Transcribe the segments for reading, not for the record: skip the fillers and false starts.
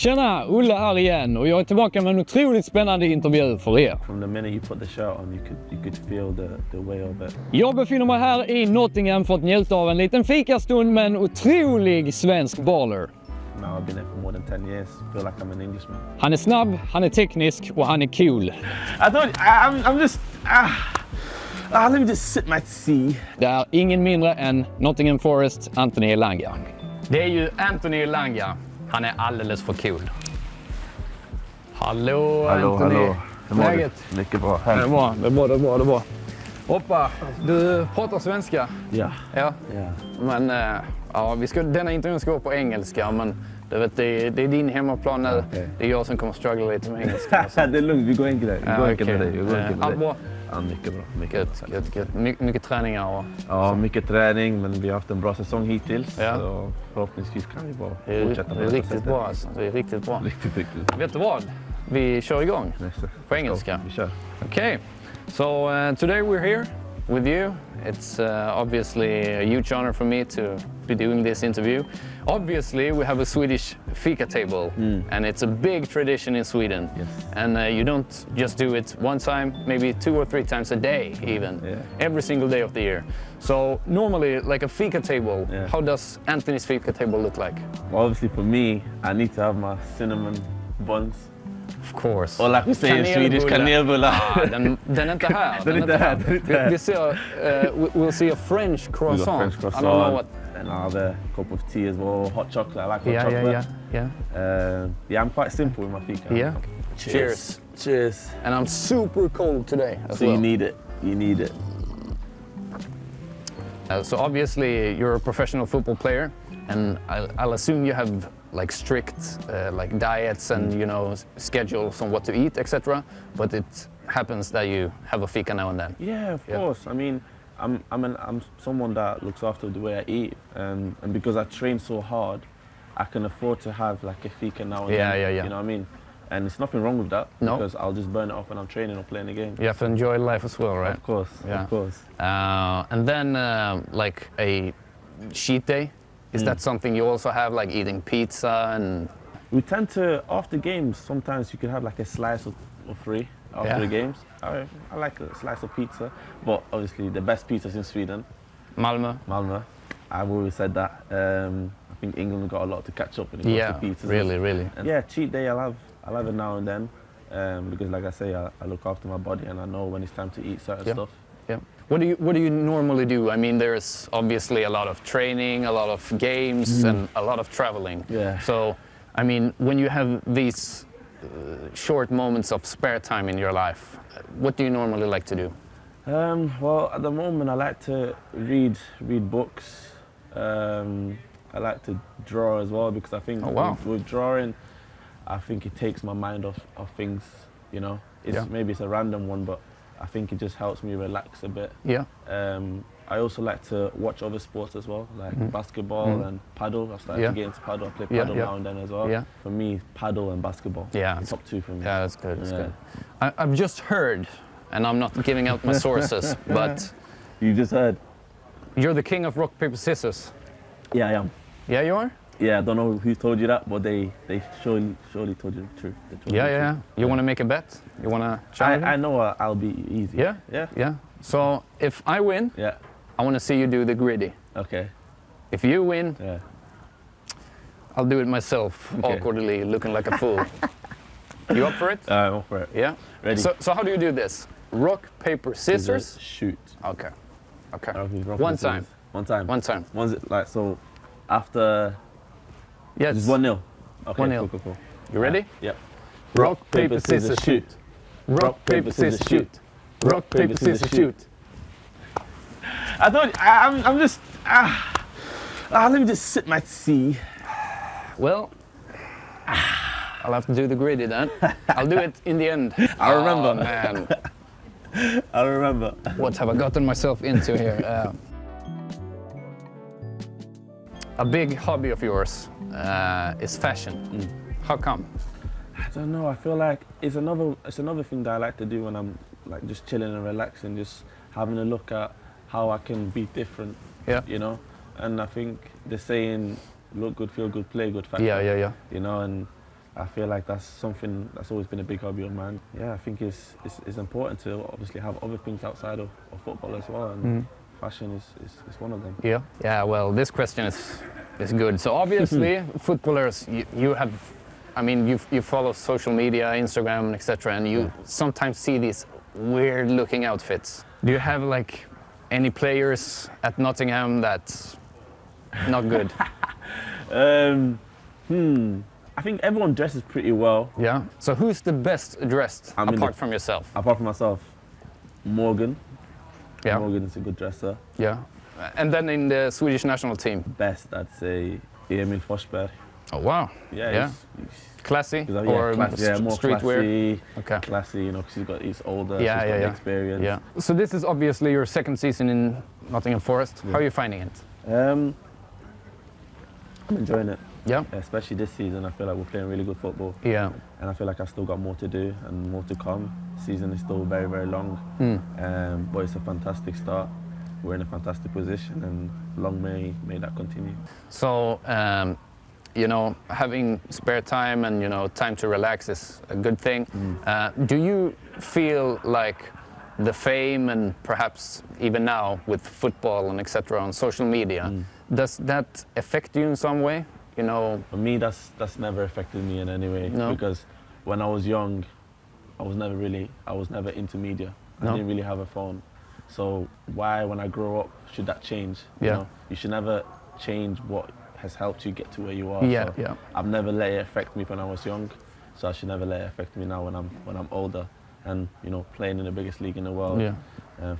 Tjena, Olle här igen och jag är tillbaka med en otroligt spännande intervju för er. From the minute you put the shirt on, you could feel the way of it. Jag befinner mig här i Nottingham för att njuta av en liten fikastund med en otrolig svensk baller. Now I've been here for more than 10 years. I feel like I'm an Englishman. Han är snabb, han är teknisk och han är cool. I'm just... let me just sip my tea. Det är ingen mindre än Nottingham Forest, Anthony Elanga. Det är ju Anthony Elanga. Han är alldeles för cool. Hallå Anthony. Hallå. Läget? Mycket bra. Det är bra. Hoppa, du pratar svenska? Ja. Ja. Men ja, denna intervjun ska gå på engelska, men du vet, det är din hemmaplan. Okay. Det är jag som kommer struggla lite med engelska. Det är lugnt, vi går enkelt. Allt bra? Ja, mycket bra. Mycket träningar och... Ja, mycket träning, men vi har haft en bra säsong hittills. Ja. Så förhoppningsvis kan vi bara fortsätta. Det är riktigt bra alltså. Det är riktigt bra. Riktigt. Vet du vad? Vi kör igång på engelska. Vi kör. Okay. So today we're here with you. It's obviously a huge honor for me to be doing this interview. Obviously, we have a Swedish fika table, and it's a big tradition in Sweden. Yes. And you don't just do it one time, maybe 2 or 3 times a day, even every single day of the year. So normally, like a fika table, how does Anthony's fika table look like? Well, obviously, for me, I need to have my cinnamon buns. Of course. Or like we say in Swedish, kanelbulla. Den är inte här. We'll see a French croissant. I don't know what. And I'll have a cup of tea as well, hot chocolate. I like hot chocolate. Yeah, I'm quite simple with my fika. Yeah. Cheers. And I'm super cold today as well. You need it. So obviously you're a professional football player, and I'll assume you have like strict like diets and schedules on what to eat, etc. But it happens that you have a fika now and then. Yeah, of course. I mean, I'm someone that looks after the way I eat, and because I train so hard, I can afford to have like a fika now and then. Yeah. You know what I mean? And there's nothing wrong with that. No. Because I'll just burn it off when I'm training or playing a game. You have to enjoy life as well, right? Of course. And then like a cheat day. Is that something you also have, like eating pizza and? We tend to, after games, sometimes you could have like a slice of 3 after the games. I like a slice of pizza, but obviously the best pizza's in Sweden. Malmö. I've always said that. I think England have got a lot to catch up when it comes to pizzas. Really. And cheat day I'll have it now and then, because like I say, I look after my body and I know when it's time to eat certain stuff. Yeah. What do you normally do? I mean, there's obviously a lot of training, a lot of games, and a lot of traveling. Yeah. So, I mean, when you have these short moments of spare time in your life, what do you normally like to do? Well, at the moment, I like to read books. I like to draw as well, because I think with drawing, I think it takes my mind off things. Maybe it's a random one, but I think it just helps me relax a bit. Yeah. I also like to watch other sports as well, like basketball and paddle. I've started to get into paddle. I play paddle now and then as well. Yeah. For me, paddle and basketball. Yeah. The top 2 for me. Yeah, that's good. That's good. I've just heard, and I'm not giving out my sources, but you just heard. You're the king of rock, paper, scissors. Yeah, I am. Yeah, you are? Yeah, I don't know who told you that, but they surely told you the truth. Yeah. You want to make a bet? You want to challenge? I know I'll be easy. Yeah. So if I win, I want to see you do the gritty. Okay. If you win, I'll do it myself, awkwardly, looking like a fool. You up for it? I'm up for it. Yeah. Ready. So how do you do this? Rock, paper, scissors? Shoot. Okay. One time. One's it like so? After. Yes. Just 1-0. Okay. 1-0. Cool. You ready? Yep. Rock, paper, scissors, shoot. Rock, paper, scissors, shoot. Rock, paper, scissors, shoot. I'm just. Let me just sip my tea. Well, I'll have to do the gritty then. I'll do it in the end. I remember. Oh, man. I remember. What have I gotten myself into here? A big hobby of yours is fashion. How come? I don't know. I feel like it's another thing that I like to do when I'm like just chilling and relaxing, just having a look at how I can be different. Yeah. And I think the saying, "Look good, feel good, play good" factor. Yeah. And I feel like that's something that's always been a big hobby of mine. Yeah, I think it's important to obviously have other things outside of football as well, and fashion is one of them. Yeah. Yeah. Well, this question is good. So obviously, footballers, you have, I mean, you follow social media, Instagram, etc., and you sometimes see these weird-looking outfits. Do you have like any players at Nottingham that's not good? I think everyone dresses pretty well. Yeah. So who's the best dressed apart from yourself? Apart from myself, Morgan. Yeah. Morgan is a good dresser. Yeah. And then in the Swedish national team? Best, I'd say, Emil Forsberg. Oh, wow. Yeah. He's classy more streetwear? classy. Okay. Classy, you know, because he's older, yeah, she's got yeah. experience. Yeah. So this is obviously your second season in Nottingham Forest. How are you finding it? I'm enjoying it. Yeah. Especially this season, I feel like we're playing really good football. Yeah. And I feel like I've still got more to do and more to come. Season is still very, very long. But it's a fantastic start. We're in a fantastic position, and long may that continue. So, you know, having spare time and, you know, time to relax is a good thing. Do you feel like the fame and perhaps even now with football and etc. on social media, does that affect you in some way? You know, for me, that's never affected me in any way. No. Because when I was young, I was never into media. I didn't really have a phone. So why, when I grow up, should that change? Yeah. You know, you should never change what has helped you get to where you are. Yeah, so yeah. I've never let it affect me when I was young, so I should never let it affect me now when I'm older and, you know, playing in the biggest league in the world.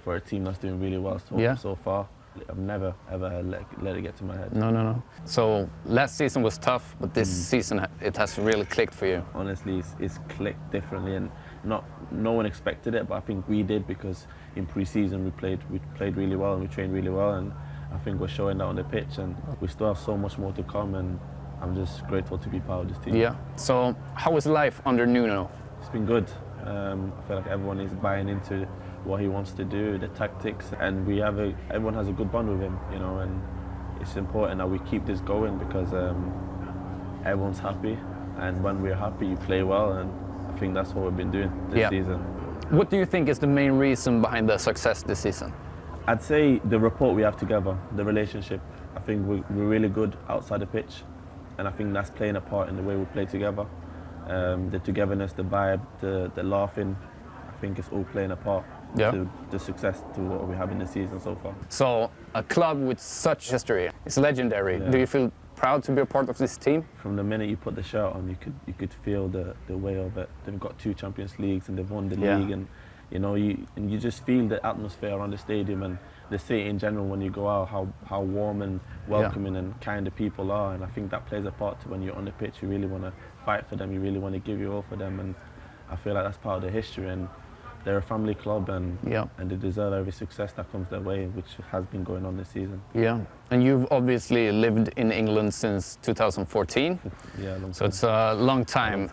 For a team that's doing really well so far. I've never ever let it get to my head. No. So last season was tough, but this season it has really clicked for you. Honestly, it's clicked differently, and no one expected it, but I think we did, because in pre-season we played really well and we trained really well, and I think we're showing that on the pitch, and we still have so much more to come, and I'm just grateful to be part of this team. Yeah. So how is life under Nuno? It's been good. I feel like everyone is buying into what he wants to do, the tactics, and everyone has a good bond with him, you know, and it's important that we keep this going, because everyone's happy, and when we're happy, you play well, and I think that's what we've been doing this season. What do you think is the main reason behind the success this season? I'd say the rapport we have together, the relationship. I think we're really good outside the pitch, and I think that's playing a part in the way we play together. The togetherness, the vibe, the laughing, I think it's all playing a part to the success to what we have in the season so far. So a club with such history, it's legendary. Do you feel proud to be a part of this team? From the minute you put the shirt on, you could feel the way of it. They've got 2 Champions Leagues and they've won the league, and you know, you just feel the atmosphere around the stadium and the city in general when you go out, how warm and welcoming and kind the people are, and I think that plays a part to when you're on the pitch. You really want to fight for them, you really want to give your all for them, and I feel like that's part of the history, and they're a family club, and they deserve every success that comes their way, which has been going on this season. Yeah, and you've obviously lived in England since 2014. Yeah, long time. So it's a long time.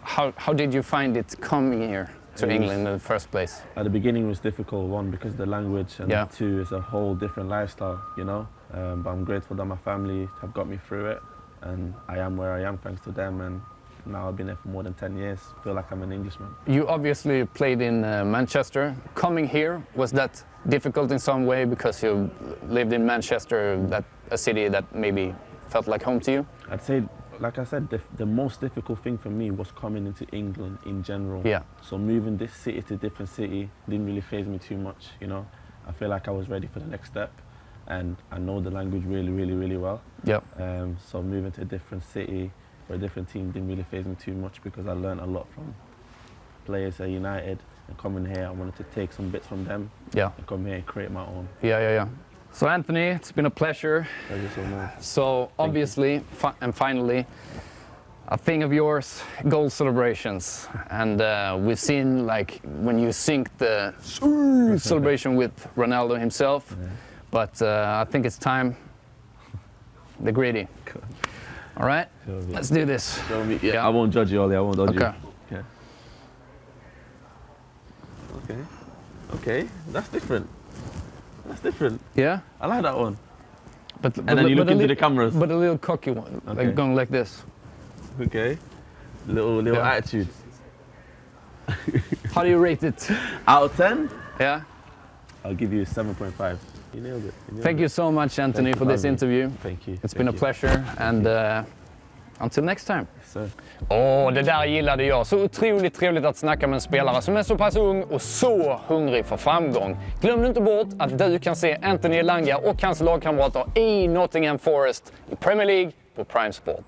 How did you find it coming here to England in the first place? At the beginning it was difficult, one, because of the language, and two, it's a whole different lifestyle, you know. But I'm grateful that my family have got me through it, and I am where I am thanks to them, and now I've been there for more than 10 years. I feel like I'm an Englishman. You obviously played in Manchester. Coming here, was that difficult in some way because you lived in Manchester, a city that maybe felt like home to you? I'd say, like I said, the most difficult thing for me was coming into England in general. Yeah. So moving this city to different city didn't really faze me too much, you know. I feel like I was ready for the next step, and I know the language really, really, really well. Yeah. So moving to a different city for a different team didn't really faze me too much, because I learned a lot from players at United, and coming here I wanted to take some bits from them and come here and create my own. Yeah. So Anthony, it's been a pleasure. Thank you so much. So obviously, and finally, a thing of yours, goal celebrations. And we've seen, like, when you sync the celebration with Ronaldo himself, but I think it's time, the gritty. All right, let's do this. I won't judge you, Ollie. I won't judge you. Okay, that's different. Yeah? I like that one. But then you look into the cameras. But a little cocky one, like going like this. Okay. Little attitude. How do you rate it? Out of 10? Yeah. I'll give you a 7.5. You nailed it. Thank you so much, Anthony, for this interview. Thank you. It's been a pleasure, and until next time. Det där gillade jag. Så otroligt trevligt att snacka med en spelare som är så pass ung och så hungrig för framgång. Glöm inte bort att du kan se Anthony Elanga och hans lagkamrater i Nottingham Forest i Premier League på Prime Sport.